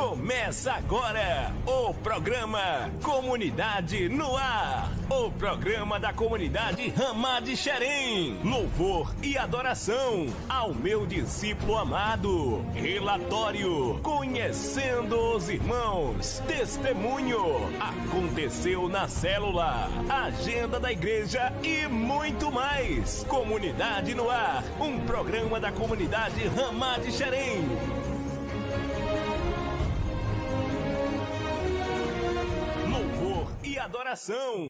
Começa agora o programa Comunidade no Ar. O programa da comunidade Ramá de Xerém. Louvor e adoração ao meu discípulo amado. Relatório, conhecendo os irmãos. Testemunho, aconteceu na célula. Agenda da igreja e muito mais. Comunidade no Ar, um programa da comunidade Ramá de Xerém. Louvor e adoração.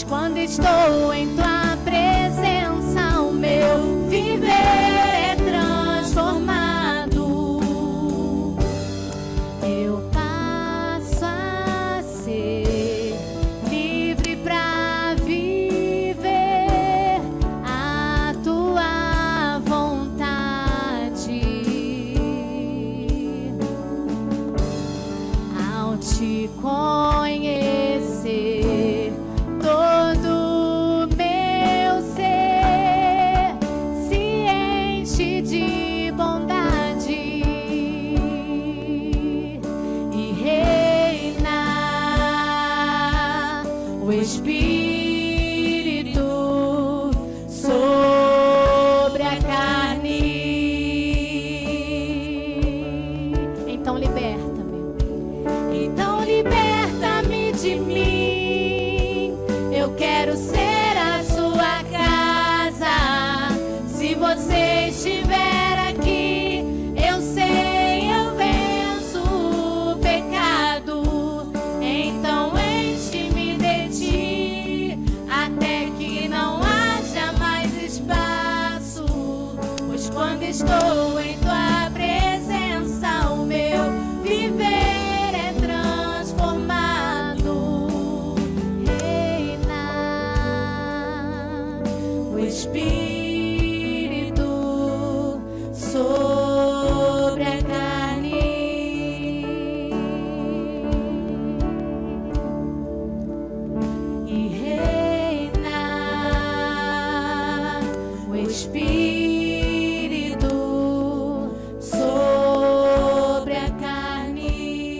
Quando estou em tua presença, o meu viver é transformado. Eu passo a ser livre para viver a tua vontade. Ao te conhecer, todo meu ser se enche de bondade e reina o Espírito sobre a carne. Então liberta-me, então liberta-me de mim. Eu quero ser a sua casa. Se você estiver aqui, eu sei, eu venço o pecado. Então enche-me de ti Espírito sobre a carne e reina o Espírito sobre a carne.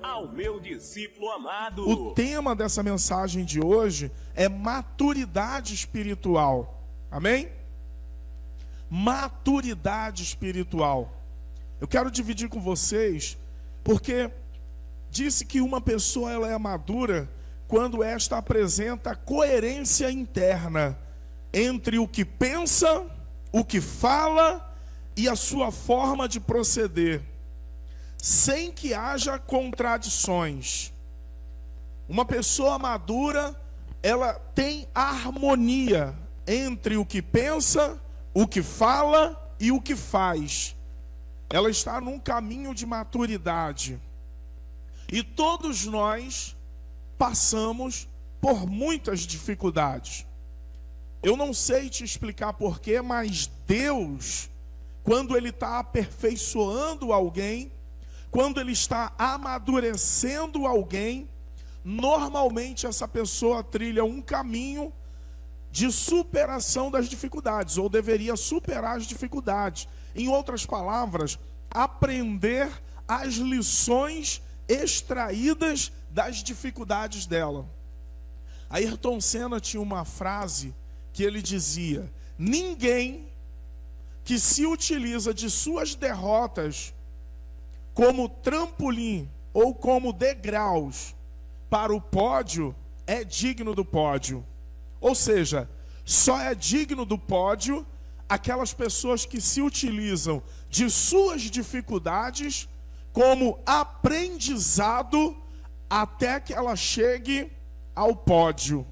Ao meu discípulo amado. O tema dessa mensagem de hoje é maturidade espiritual. Amém? Maturidade espiritual. Eu quero dividir com vocês, porque disse que uma pessoa ela é madura quando esta apresenta coerência interna entre o que pensa, o que fala e a sua forma de proceder, sem que haja contradições. Uma pessoa madura, ela tem harmonia entre o que pensa, o que fala e o que faz. Ela está num caminho de maturidade. E todos nós passamos por muitas dificuldades. Eu não sei te explicar porquê, mas Deus, quando Ele está aperfeiçoando alguém, quando Ele está amadurecendo alguém, normalmente essa pessoa trilha um caminho de superação das dificuldades, ou deveria superar as dificuldades. Em outras palavras, aprender as lições extraídas das dificuldades dela. Ayrton Senna tinha uma frase que ele dizia: ninguém que se utiliza de suas derrotas como trampolim ou como degraus para o pódio é digno do pódio. Ou seja, só é digno do pódio aquelas pessoas que se utilizam de suas dificuldades como aprendizado até que ela chegue ao pódio.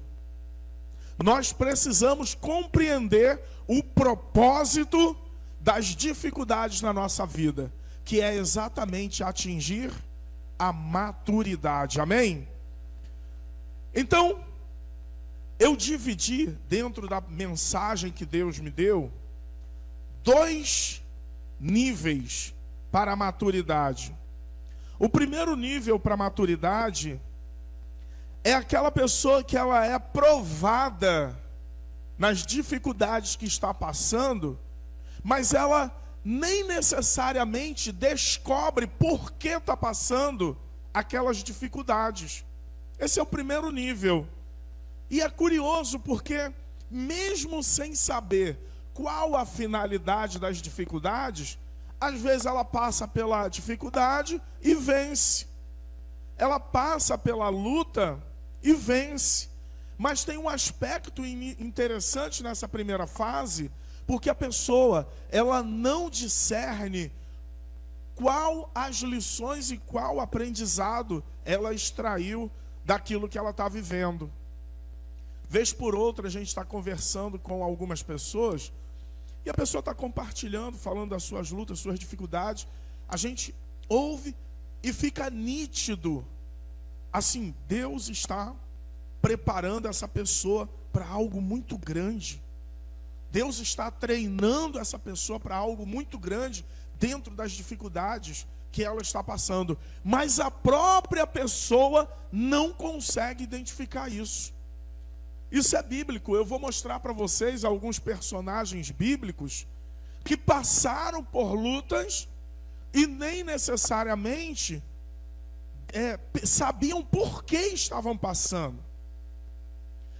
Nós precisamos compreender o propósito das dificuldades na nossa vida, que é exatamente atingir a maturidade. Amém? Então, eu dividi dentro da mensagem que Deus me deu 2 níveis para a maturidade. O primeiro nível para a maturidade é aquela pessoa que ela é provada nas dificuldades que está passando, mas ela nem necessariamente descobre por que está passando aquelas dificuldades. Esse é o primeiro nível. E é curioso porque, mesmo sem saber qual a finalidade das dificuldades, às vezes ela passa pela dificuldade e vence. Ela passa pela luta e vence. Mas tem um aspecto interessante nessa primeira fase, porque a pessoa, ela não discerne qual as lições e qual aprendizado ela extraiu daquilo que ela está vivendo. Vez por outra, a gente está conversando com algumas pessoas, e a pessoa está compartilhando, falando das suas lutas, suas dificuldades. A gente ouve e fica nítido. Assim, Deus está preparando essa pessoa para algo muito grande. Deus está treinando essa pessoa para algo muito grande dentro das dificuldades que ela está passando. Mas a própria pessoa não consegue identificar isso. Isso é bíblico. Eu vou mostrar para vocês alguns personagens bíblicos que passaram por lutas e nem necessariamente sabiam por que estavam passando.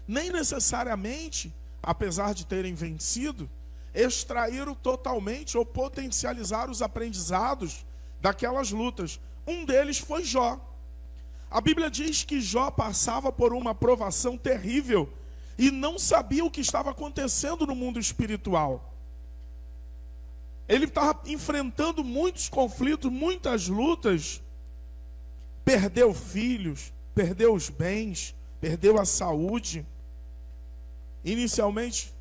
Nem necessariamente, apesar de terem vencido, extraíram totalmente ou potencializaram os aprendizados daquelas lutas. Um deles foi Jó. A Bíblia diz que Jó passava por uma provação terrível e não sabia o que estava acontecendo no mundo espiritual. Ele estava enfrentando muitos conflitos, muitas lutas. Perdeu filhos, perdeu os bens, perdeu a saúde. Inicialmente,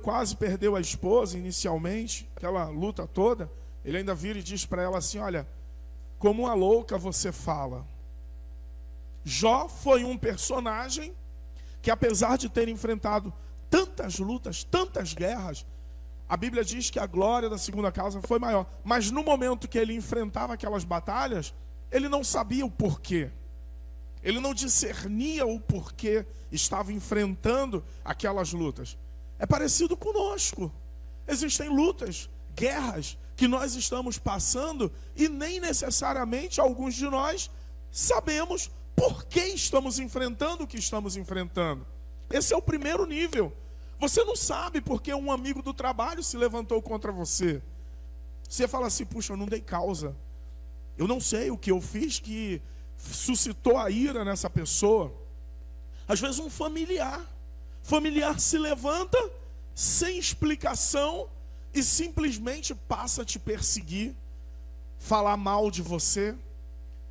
quase perdeu a esposa, inicialmente, aquela luta toda. Ele ainda vira e diz para ela assim: olha, como uma louca você fala. Jó foi um personagem que apesar de ter enfrentado tantas lutas, tantas guerras, a Bíblia diz que a glória da segunda casa foi maior. Mas no momento que ele enfrentava aquelas batalhas, ele não sabia o porquê. Ele não discernia o porquê estava enfrentando aquelas lutas. É parecido conosco. Existem lutas, guerras que nós estamos passando e nem necessariamente alguns de nós sabemos por que estamos enfrentando o que estamos enfrentando. Esse é o primeiro nível. Você não sabe porque um amigo do trabalho se levantou contra você. Você fala assim, puxa, eu não dei causa. Eu não sei o que eu fiz que suscitou a ira nessa pessoa. Às vezes um familiar se levanta sem explicação e simplesmente passa a te perseguir, falar mal de você.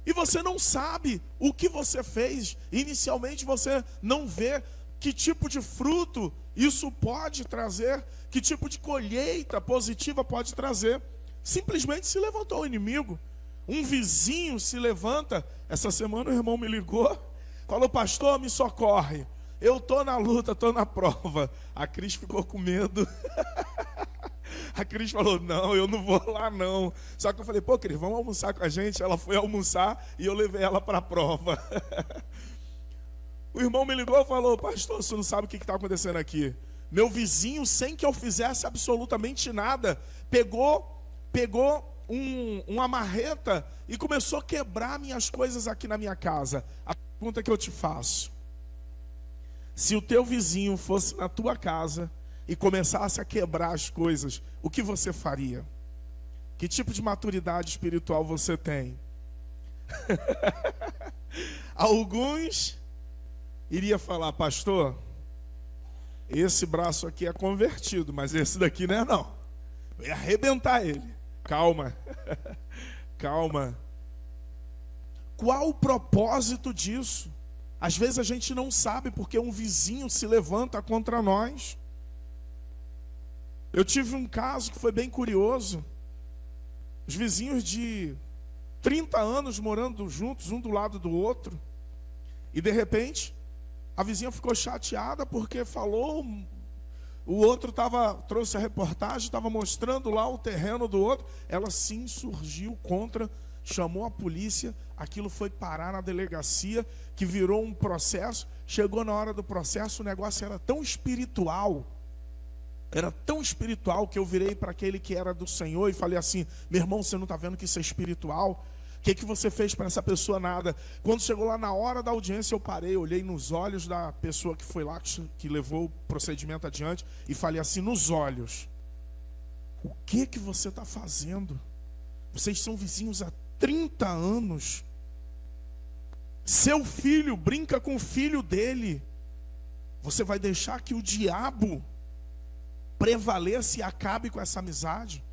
E você não sabe o que você fez. Inicialmente você não vê que tipo de fruto isso pode trazer, que tipo de colheita positiva pode trazer. Simplesmente se levantou o inimigo. Um vizinho se levanta. Essa semana o irmão me ligou, falou, pastor, me socorre. Eu estou na luta, estou na prova. A Cris ficou com medo. A Cris falou, não, eu não vou lá não. Só que eu falei, pô Cris, vamos almoçar com a gente. Ela foi almoçar e eu levei ela para a prova. O irmão me ligou e falou, pastor, você não sabe o que está acontecendo aqui. Meu vizinho, sem que eu fizesse absolutamente nada, pegou uma marreta e começou a quebrar minhas coisas aqui na minha casa. A pergunta que eu te faço, se o teu vizinho fosse na tua casa e começasse a quebrar as coisas, o que você faria? Que tipo de maturidade espiritual você tem? Alguns iriam falar, pastor, esse braço aqui é convertido, mas esse daqui não é não. Eu ia arrebentar ele. Calma. Calma. Qual o propósito disso? Às vezes a gente não sabe porque um vizinho se levanta contra nós. Eu tive um caso que foi bem curioso. Os vizinhos de 30 anos morando juntos, um do lado do outro. E de repente, a vizinha ficou chateada porque falou, o outro trouxe a reportagem, estava mostrando lá o terreno do outro. Ela se insurgiu contra, chamou a polícia, aquilo foi parar na delegacia, que virou um processo. Chegou na hora do processo, o negócio era tão espiritual, que eu virei para aquele que era do Senhor e falei assim, meu irmão, você não está vendo que isso é espiritual? O que você fez para essa pessoa? Nada. Quando chegou lá na hora da audiência, eu parei, olhei nos olhos da pessoa que foi lá, que levou o procedimento adiante, e falei assim, nos olhos, o que você está fazendo? Vocês são vizinhos há 30 anos. Seu filho brinca com o filho dele. Você vai deixar que o diabo prevaleça e acabe com essa amizade?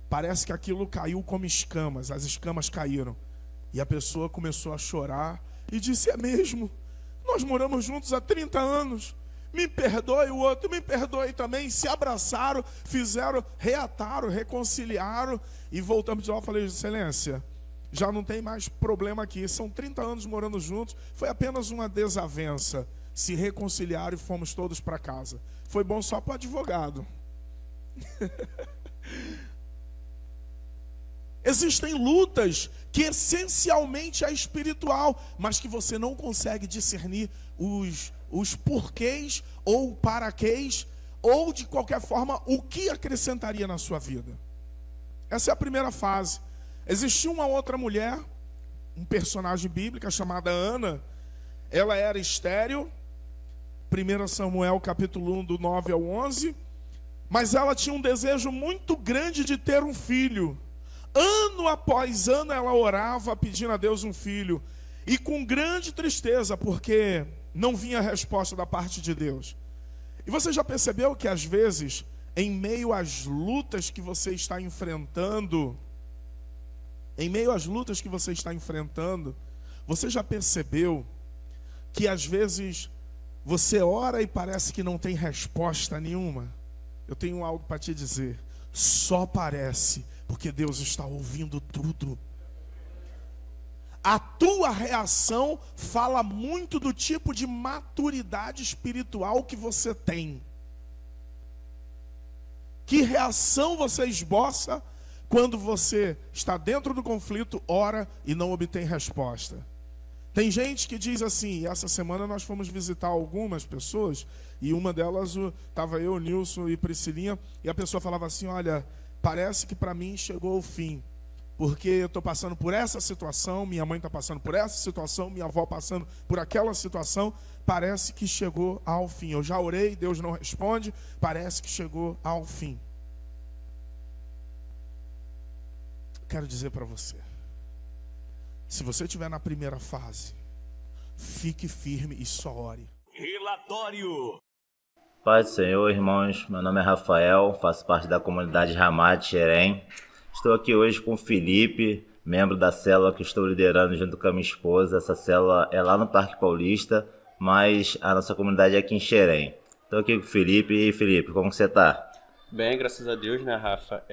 Parece que aquilo caiu como escamas, as escamas caíram. E a pessoa começou a chorar e disse, é mesmo, nós moramos juntos há 30 anos, me perdoe, o outro me perdoe também. Se abraçaram, reataram, reconciliaram e voltamos de lá. Eu falei, excelência, já não tem mais problema aqui, são 30 anos morando juntos, foi apenas uma desavença. Se reconciliaram e fomos todos para casa. Foi bom só para o advogado. Existem lutas que essencialmente é espiritual, mas que você não consegue discernir os porquês ou paraquês, ou de qualquer forma, o que acrescentaria na sua vida. Essa é a primeira fase. Existia uma outra mulher, um personagem bíblica chamada Ana. Ela era estéril, 1 Samuel capítulo 1, do 9 ao 11, mas ela tinha um desejo muito grande de ter um filho. Ano após ano ela orava pedindo a Deus um filho, e com grande tristeza, porque não vinha resposta da parte de Deus. E você já percebeu que às vezes, em meio às lutas que você está enfrentando, você já percebeu que às vezes você ora e parece que não tem resposta nenhuma? Eu tenho algo para te dizer, só parece, porque Deus está ouvindo tudo. A tua reação fala muito do tipo de maturidade espiritual que você tem. Que reação você esboça quando você está dentro do conflito, ora e não obtém resposta? Tem gente que diz assim, essa semana nós fomos visitar algumas pessoas, e uma delas, estava eu, Nilson e Priscilinha, e a pessoa falava assim, olha, parece que para mim chegou o fim, porque eu estou passando por essa situação, minha mãe está passando por essa situação, minha avó passando por aquela situação, parece que chegou ao fim. Eu já orei, Deus não responde, parece que chegou ao fim. Quero dizer para você, se você estiver na primeira fase, fique firme e só ore. Relatório. Paz do Senhor, irmãos. Meu nome é Rafael, faço parte da comunidade Ramá de Xerém. Estou aqui hoje com o Felipe, membro da célula que estou liderando junto com a minha esposa. Essa célula é lá no Parque Paulista, mas a nossa comunidade é aqui em Xerém. Estou aqui com o Felipe. E aí, Felipe, como você está? Bem, graças a Deus, né, Rafa?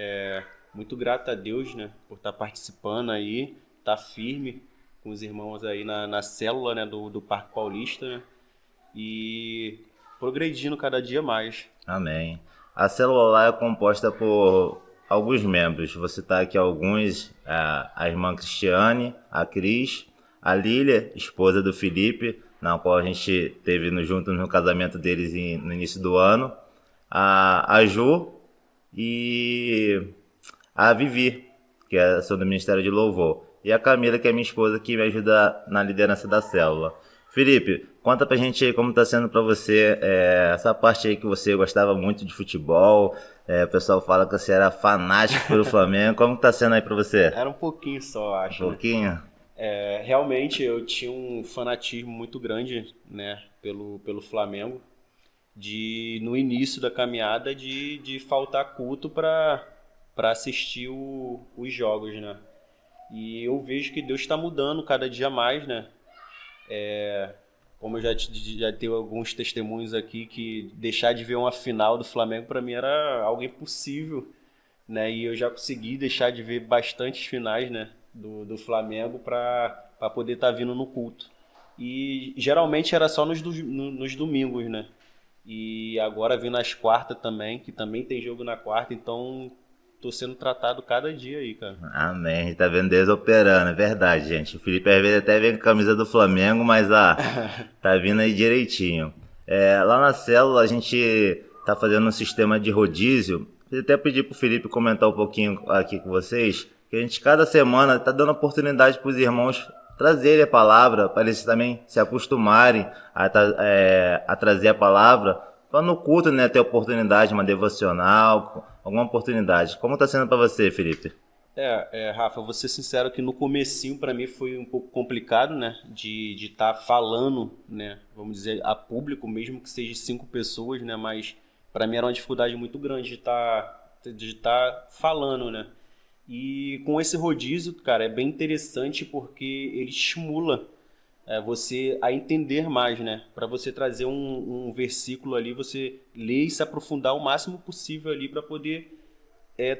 Muito grato a Deus, né, por estar participando aí, estar firme com os irmãos aí na célula, né, do Parque Paulista, né, e progredindo cada dia mais. Amém. A célula lá é composta por alguns membros. Vou citar aqui alguns: a irmã Cristiane, a Cris, a Lília, esposa do Felipe, na qual a gente esteve juntos no casamento deles no início do ano, a Ju e a Vivi, que sou do Ministério de Louvor, e a Camila, que é minha esposa, que me ajuda na liderança da célula. Felipe, conta pra gente aí como tá sendo pra você essa parte aí que você gostava muito de futebol, o pessoal fala que você era fanático pelo Flamengo, como tá sendo aí pra você? Era um pouquinho só, acho. Um pouquinho? Né? Realmente eu tinha um fanatismo muito grande, né, pelo Flamengo, no início da caminhada de faltar culto para assistir os jogos, né? E eu vejo que Deus está mudando cada dia mais, né? Como eu já tenho alguns testemunhos aqui, que deixar de ver uma final do Flamengo para mim era algo impossível, né? E eu já consegui deixar de ver bastantes finais, né, do Flamengo para poder estar vindo no culto. E geralmente era só nos domingos, né? E agora vim nas quartas também, que também tem jogo na quarta, então tô sendo tratado cada dia aí, cara. Amém, a gente tá vendo Deus operando, é verdade, gente. O Felipe às vezes até vem com a camisa do Flamengo, mas tá vindo aí direitinho. Lá na célula a gente tá fazendo um sistema de rodízio. Eu até pedi pro Felipe comentar um pouquinho aqui com vocês, que a gente cada semana tá dando oportunidade pros irmãos trazerem a palavra, para eles também se acostumarem a trazer a palavra, para no culto, né, ter oportunidade, uma devocional, alguma oportunidade. Como tá sendo para você, Felipe? Rafa, vou ser sincero que no comecinho para mim foi um pouco complicado, né, de estar falando, né, vamos dizer, a público, mesmo que seja 5 pessoas, né, mas para mim era uma dificuldade muito grande de estar falando, né. E com esse rodízio, cara, é bem interessante porque ele estimula você a entender mais, né? Para você trazer um versículo ali, você ler e se aprofundar o máximo possível ali para poder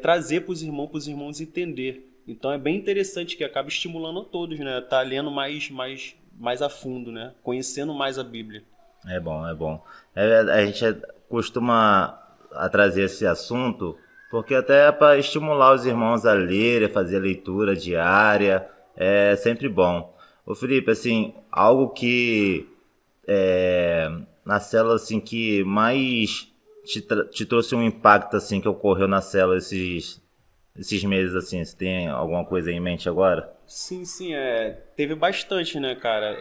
trazer para os irmãos entender. Então é bem interessante que acaba estimulando a todos, né? Tá lendo mais a fundo, né? Conhecendo mais a Bíblia. É bom, é bom. A gente costuma trazer esse assunto porque até é para estimular os irmãos a ler, a fazer a leitura diária, é sempre bom. Ô Felipe, assim, algo que na célula assim, que mais te trouxe um impacto assim, que ocorreu na célula esses meses, assim, você tem alguma coisa aí em mente agora? Sim, teve bastante, né, cara?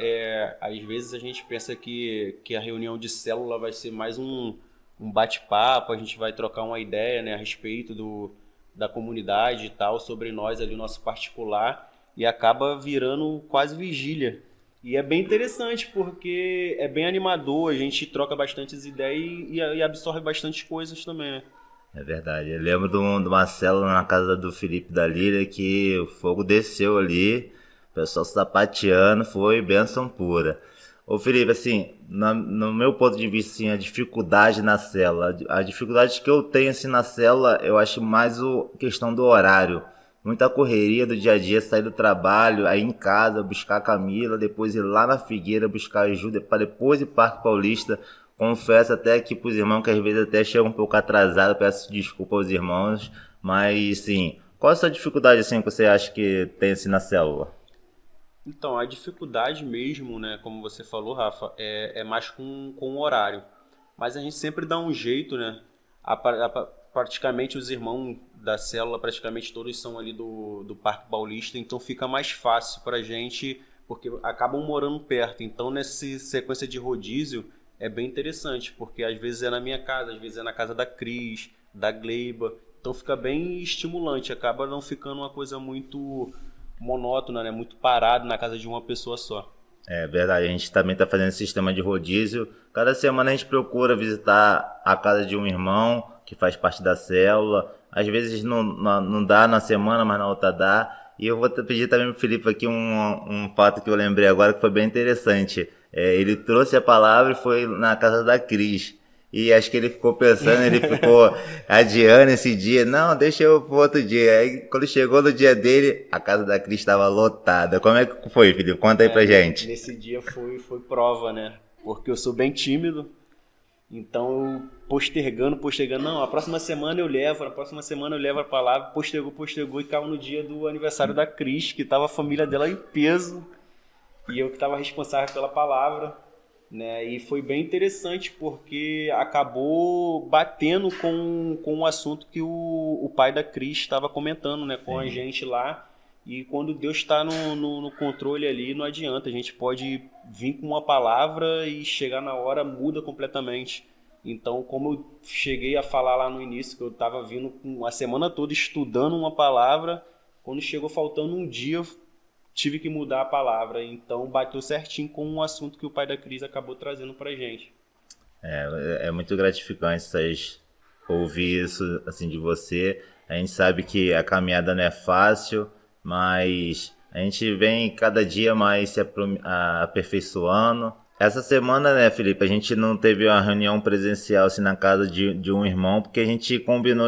Às vezes a gente pensa que a reunião de célula vai ser mais um bate-papo, a gente vai trocar uma ideia, né, a respeito da comunidade e tal, sobre nós ali, o nosso particular, e acaba virando quase vigília. E é bem interessante porque é bem animador, a gente troca bastantes ideias e absorve bastante coisas também, né? É verdade, eu lembro de uma célula na casa do Felipe da Lília que o fogo desceu ali, o pessoal sapateando, foi bênção pura. Ô Felipe, assim, no meu ponto de vista, assim, a dificuldade na célula, a dificuldade que eu tenho assim, na célula, eu acho mais a questão do horário, muita correria do dia a dia, sair do trabalho, aí em casa, buscar a Camila, depois ir lá na Figueira buscar ajuda, para depois ir para Parque Paulista. Confesso até aqui pros irmãos que às vezes até chego um pouco atrasado, peço desculpa aos irmãos, mas sim, qual a sua dificuldade assim que você acha que tem assim na célula? Então, a dificuldade mesmo, né, como você falou, Rafa, é mais com o horário. Mas a gente sempre dá um jeito, né? Praticamente os irmãos da célula, praticamente todos são ali do Parque Paulista, então fica mais fácil pra gente, porque acabam morando perto. Então, nessa sequência de rodízio, é bem interessante, porque às vezes é na minha casa, às vezes é na casa da Cris, da Gleiba. Então fica bem estimulante, acaba não ficando uma coisa muito monótona, né? Muito parado na casa de uma pessoa só. É verdade, a gente também está fazendo esse sistema de rodízio. Cada semana a gente procura visitar a casa de um irmão que faz parte da célula. Às vezes não dá na semana, mas na outra dá. E eu vou pedir também para o Felipe aqui um fato que eu lembrei agora que foi bem interessante. Ele trouxe a palavra e foi na casa da Cris. E acho que ele ficou pensando, ele ficou adiando esse dia. Não, deixa eu pro outro dia. Aí quando chegou no dia dele, a casa da Cris estava lotada. Como é que foi, Felipe? Conta aí pra gente. Nesse dia foi prova, né? Porque eu sou bem tímido. Então eu postergando. Não, a próxima semana eu levo a palavra. Postergou e caiu no dia do aniversário da Cris, que tava a família dela em peso. E eu que estava responsável pela palavra. Né? E foi bem interessante porque acabou batendo com o assunto que o pai da Cris estava comentando, né, com a gente lá. E quando Deus está no controle ali, não adianta. A gente pode vir com uma palavra e chegar na hora, muda completamente. Então, como eu cheguei a falar lá no início, que eu estava vindo a semana toda estudando uma palavra, quando chegou faltando um dia, tive que mudar a palavra, então bateu certinho com um assunto que o pai da Cris acabou trazendo pra gente. É muito gratificante ouvir isso assim de você. A gente sabe que a caminhada não é fácil, mas a gente vem cada dia mais se aperfeiçoando. Essa semana, né, Felipe, a gente não teve uma reunião presencial assim, na casa de um irmão, porque a gente combinou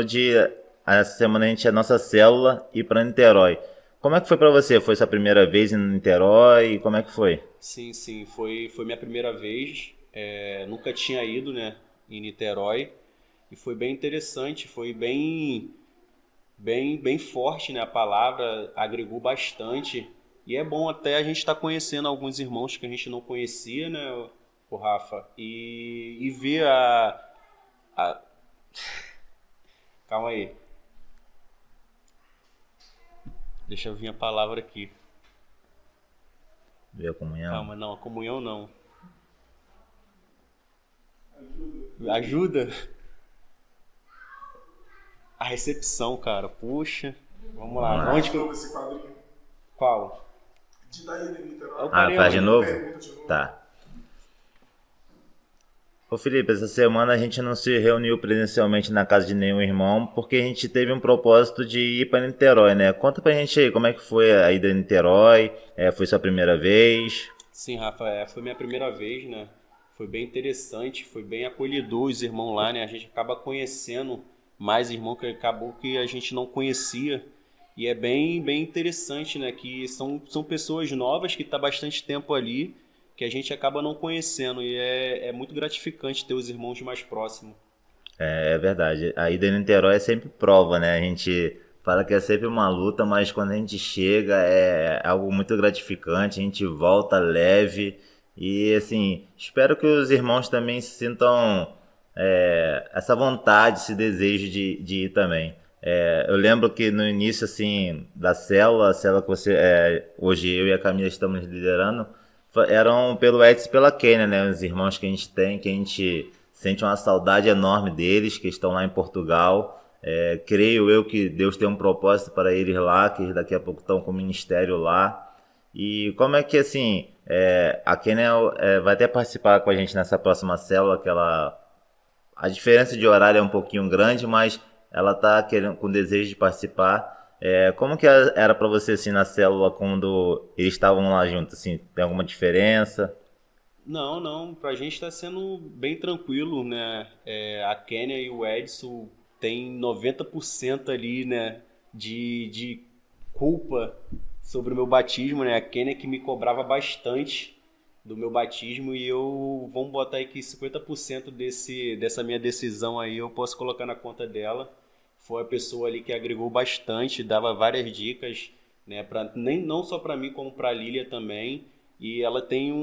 essa semana a nossa célula ir para Niterói. Como é que foi pra você? Foi sua primeira vez em Niterói? Como é que foi? Sim, foi minha primeira vez. Nunca tinha ido, né, em Niterói. E foi bem interessante, foi bem forte, né, a palavra, agregou bastante. E é bom até a gente estar conhecendo alguns irmãos que a gente não conhecia, né, o Rafa. E ver Calma aí. Deixa eu vir a palavra aqui. Ver a comunhão? Calma, não, a comunhão não. Ajuda? A recepção, cara. Puxa. Vamos lá. Onde que eu... Esse quadrinho. Qual? De daí, Niterói. Faz de novo? Pergunta de novo. Tá. Ô Felipe, essa semana a gente não se reuniu presencialmente na casa de nenhum irmão, porque a gente teve um propósito de ir para Niterói, né? Conta pra gente aí, como é que foi a ida a Niterói? Foi sua primeira vez? Sim, Rafa, foi minha primeira vez, né? Foi bem interessante, foi bem acolhedor os irmãos lá, né? A gente acaba conhecendo mais irmãos que acabou que a gente não conhecia. E é bem interessante, né? Que são pessoas novas que estão bastante tempo ali, que a gente acaba não conhecendo, e é muito gratificante ter os irmãos mais próximos. É verdade, a ida em Niterói é sempre prova, né? A gente fala que é sempre uma luta, mas quando a gente chega é algo muito gratificante, a gente volta leve e assim, espero que os irmãos também sintam essa vontade, esse desejo de ir também. Eu lembro que no início assim da célula, a célula que hoje eu e a Camila estamos liderando, eram pelo Edson e pela Kênia, né? Os irmãos que a gente tem, que a gente sente uma saudade enorme deles, que estão lá em Portugal. Creio eu que Deus tem um propósito para eles lá, que daqui a pouco estão com o ministério lá. E como é que, assim, a Kênia vai até participar com a gente nessa próxima célula, que a diferença de horário é um pouquinho grande, mas ela está com desejo de participar. Como que era para você assim na célula quando eles estavam lá juntos? Assim, tem alguma diferença? Não, pra gente tá sendo bem tranquilo, né? A Kênia e o Edson tem 90% ali, né? De culpa sobre o meu batismo, né? A Kênia que me cobrava bastante do meu batismo e vamos botar aí que 50% dessa minha decisão aí eu posso colocar na conta dela. Foi a pessoa ali que agregou bastante, dava várias dicas, né? Não só para mim, como para a Lília também. E ela tem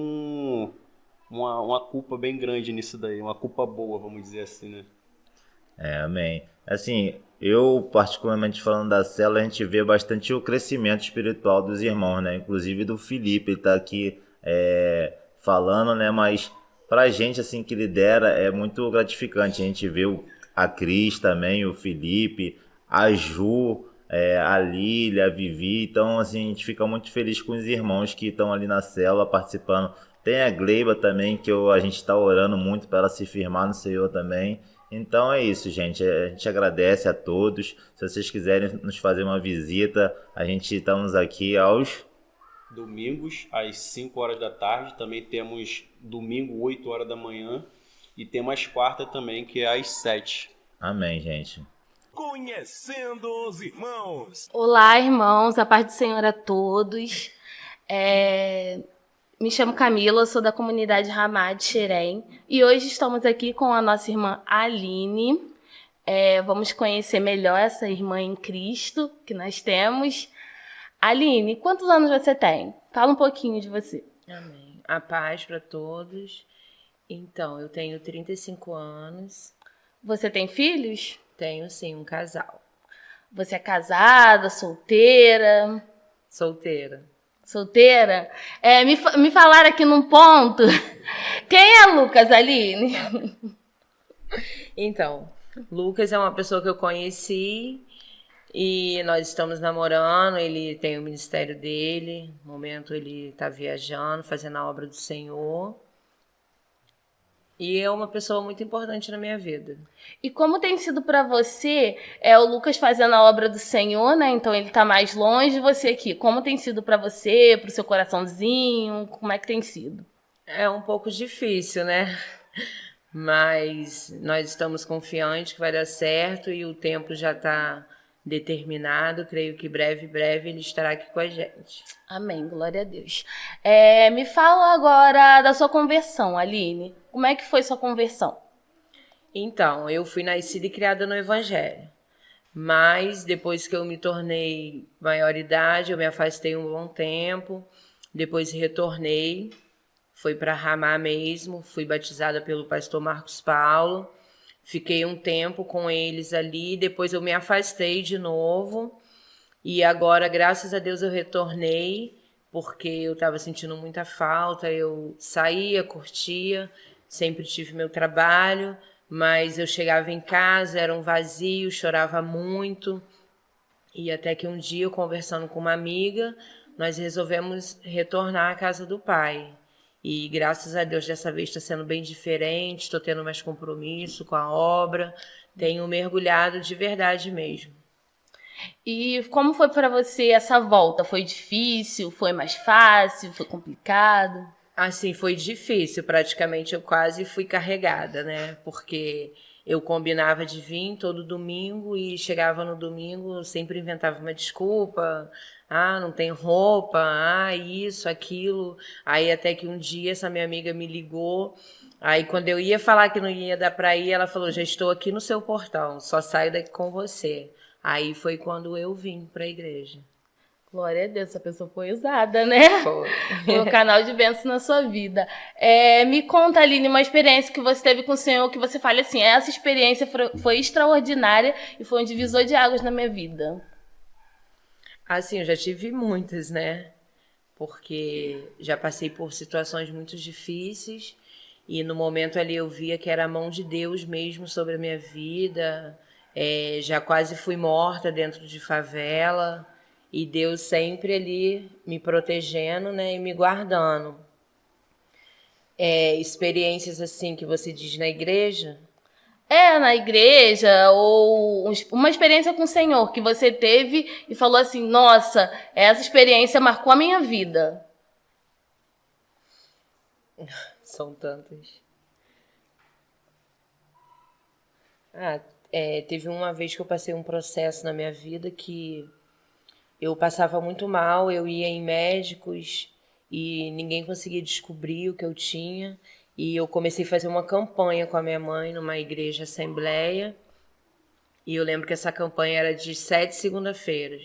uma culpa bem grande nisso daí, uma culpa boa, vamos dizer assim, né? Amém. Assim, eu particularmente falando da célula, a gente vê bastante o crescimento espiritual dos irmãos, né? Inclusive do Felipe, ele tá aqui falando, né? Mas pra gente, assim, que lidera, é muito gratificante. A gente vê a Cris também, o Felipe, a Ju, a Lília, a Vivi. Então, assim, a gente fica muito feliz com os irmãos que estão ali na célula participando. Tem a Gleiba também, que a gente está orando muito para ela se firmar no Senhor também. Então é isso, gente. A gente agradece a todos. Se vocês quiserem nos fazer uma visita, a gente estamos aqui aos domingos, às 5 horas da tarde. Também temos domingo, 8 horas da manhã. E temos quarta também, que é às 7. Amém, gente. Conhecendo os irmãos. Olá, irmãos, a paz do Senhor a todos. Me chamo Camila, sou da comunidade Hamad Xerém e hoje estamos aqui com a nossa irmã Aline. Vamos conhecer melhor essa irmã em Cristo que nós temos. Aline, quantos anos você tem? Fala um pouquinho de você. Amém. A paz para todos. Então, eu tenho 35 anos. Você tem filhos? Tenho, sim, um casal. Você é casada, solteira? Solteira. Solteira? Me falaram aqui num ponto. Quem é Lucas, Aline? Então, Lucas é uma pessoa que eu conheci e nós estamos namorando. Ele tem o ministério dele. No momento ele está viajando, fazendo a obra do Senhor. E é uma pessoa muito importante na minha vida. E como tem sido para você, o Lucas fazendo a obra do Senhor, né? Então ele tá mais longe de você aqui. Como tem sido para você, pro seu coraçãozinho? Como é que tem sido? É um pouco difícil, né? Mas nós estamos confiantes que vai dar certo e o tempo já está determinado. Creio que breve ele estará aqui com a gente. Amém, glória a Deus. Me fala agora da sua conversão, Aline. Como é que foi sua conversão? Então, eu fui nascida e criada no Evangelho. Mas depois que eu me tornei maioridade, eu me afastei um bom tempo. Depois retornei. Fui para Ramá mesmo. Fui batizada pelo pastor Marcos Paulo. Fiquei um tempo com eles ali. Depois eu me afastei de novo. E agora, graças a Deus, eu retornei. Porque eu estava sentindo muita falta. Eu saía, curtia. Sempre tive meu trabalho, mas eu chegava em casa, era um vazio, chorava muito. E até que um dia, eu conversando com uma amiga, nós resolvemos retornar à casa do pai. E graças a Deus, dessa vez está sendo bem diferente, estou tendo mais compromisso com a obra, tenho mergulhado de verdade mesmo. E como foi para você essa volta? Foi difícil? Foi mais fácil? Foi complicado? Assim, foi difícil, praticamente eu quase fui carregada, né? Porque eu combinava de vir todo domingo e chegava no domingo, eu sempre inventava uma desculpa. Ah, não tem roupa, isso, aquilo. Aí até que um dia essa minha amiga me ligou. Aí quando eu ia falar que não ia dar pra ir, ela falou, já estou aqui no seu portão, só saio daqui com você. Aí foi quando eu vim pra igreja. Glória a Deus, essa pessoa foi usada, né? Foi um canal de bênção na sua vida. Me conta, Aline, uma experiência que você teve com o Senhor, que você fale assim, essa experiência foi extraordinária e foi um divisor de águas na minha vida. Assim, eu já tive muitas, né? Porque já passei por situações muito difíceis e no momento ali eu via que era a mão de Deus mesmo sobre a minha vida. Já quase fui morta dentro de favela. E Deus sempre ali me protegendo, né, e me guardando. Experiências assim que você diz na igreja? Na igreja, ou uma experiência com o Senhor que você teve e falou assim, nossa, essa experiência marcou a minha vida. São tantas. Teve uma vez que eu passei um processo na minha vida que eu passava muito mal, eu ia em médicos e ninguém conseguia descobrir o que eu tinha. E eu comecei a fazer uma campanha com a minha mãe numa igreja assembleia. E eu lembro que essa campanha era de 7 segunda-feiras.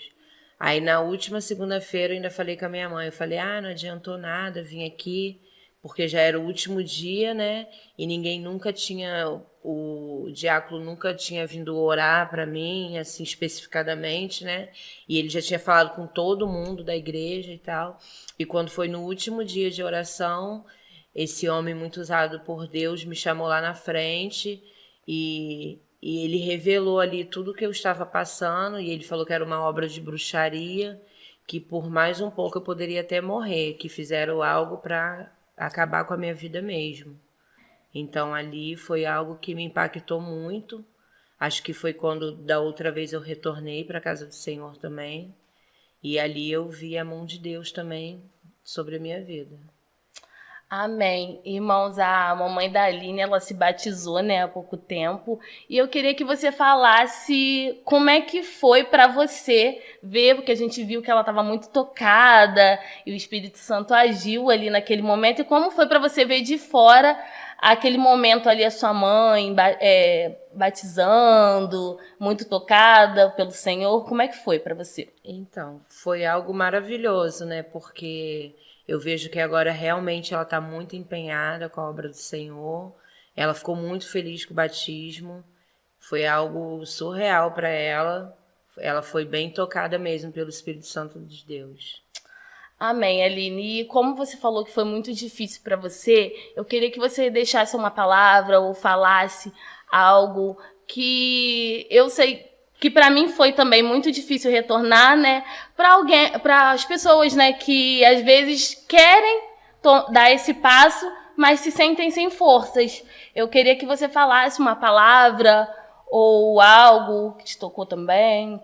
Aí na última segunda-feira eu ainda falei com a minha mãe. Eu falei, não adiantou nada, vim aqui, porque já era o último dia, né? E ninguém nunca tinha, o diácono nunca tinha vindo orar para mim, assim, especificadamente, né? E ele já tinha falado com todo mundo da igreja e tal. E quando foi no último dia de oração, esse homem muito usado por Deus me chamou lá na frente e ele revelou ali tudo o que eu estava passando, e ele falou que era uma obra de bruxaria, que por mais um pouco eu poderia até morrer, que fizeram algo para acabar com a minha vida mesmo. Então ali foi algo que me impactou muito. Acho que foi quando da outra vez eu retornei para a casa do Senhor também, e ali eu vi a mão de Deus também sobre a minha vida. Amém. Irmãos, a mamãe da Aline, ela se batizou, né, há pouco tempo. E eu queria que você falasse como é que foi para você ver, porque a gente viu que ela estava muito tocada e o Espírito Santo agiu ali naquele momento. E como foi para você ver de fora aquele momento ali, a sua mãe batizando, muito tocada pelo Senhor? Como é que foi para você? Então, foi algo maravilhoso, né, porque eu vejo que agora realmente ela está muito empenhada com a obra do Senhor. Ela ficou muito feliz com o batismo. Foi algo surreal para ela. Ela foi bem tocada mesmo pelo Espírito Santo de Deus. Amém, Aline. E como você falou que foi muito difícil para você, eu queria que você deixasse uma palavra ou falasse algo que eu sei que para mim foi também muito difícil retornar, né? Para as pessoas, né, que às vezes querem dar esse passo, mas se sentem sem forças. Eu queria que você falasse uma palavra ou algo que te tocou também.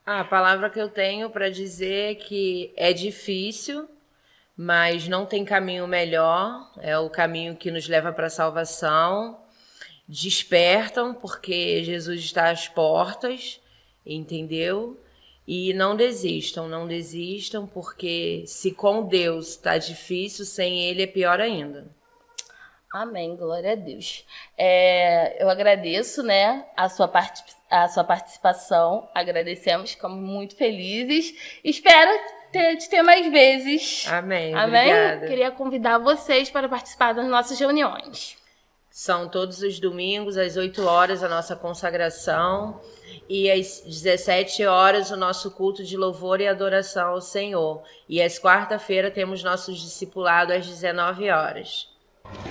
A palavra que eu tenho para dizer é que é difícil, mas não tem caminho melhor. É o caminho que nos leva para a salvação. Despertam, porque Jesus está às portas, entendeu? E não desistam, porque se com Deus está difícil, sem Ele é pior ainda. Amém, glória a Deus. Eu agradeço, né, a sua participação, agradecemos, ficamos muito felizes. Espero te ter mais vezes. Amém, Amém? obrigada. Queria convidar vocês para participar das nossas reuniões. São todos os domingos, às 8 horas, a nossa consagração. E às 17 horas, o nosso culto de louvor e adoração ao Senhor. E às quarta-feira, temos nossos discipulados às 19 horas.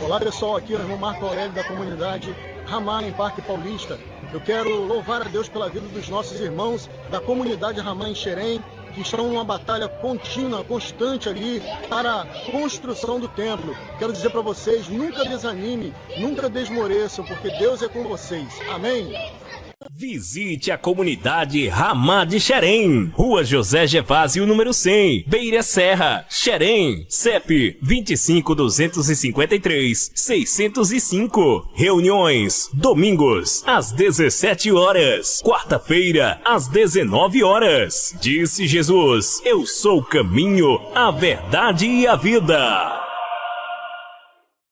Olá, pessoal. Aqui é o irmão Marco Aurélio, da comunidade Ramá, em Parque Paulista. Eu quero louvar a Deus pela vida dos nossos irmãos da comunidade Ramá, em Xerém, que estão numa batalha contínua, constante ali para a construção do templo. Quero dizer para vocês, nunca desanime, nunca desmoreçam, porque Deus é com vocês. Amém? Visite a comunidade Ramá de Xerém, Rua José Gervásio, número 100, Beira Serra, Xerém, CEP 25.253.605. Reuniões, domingos, às 17 horas, quarta-feira, às 19 horas. Disse Jesus, eu sou o caminho, a verdade e a vida.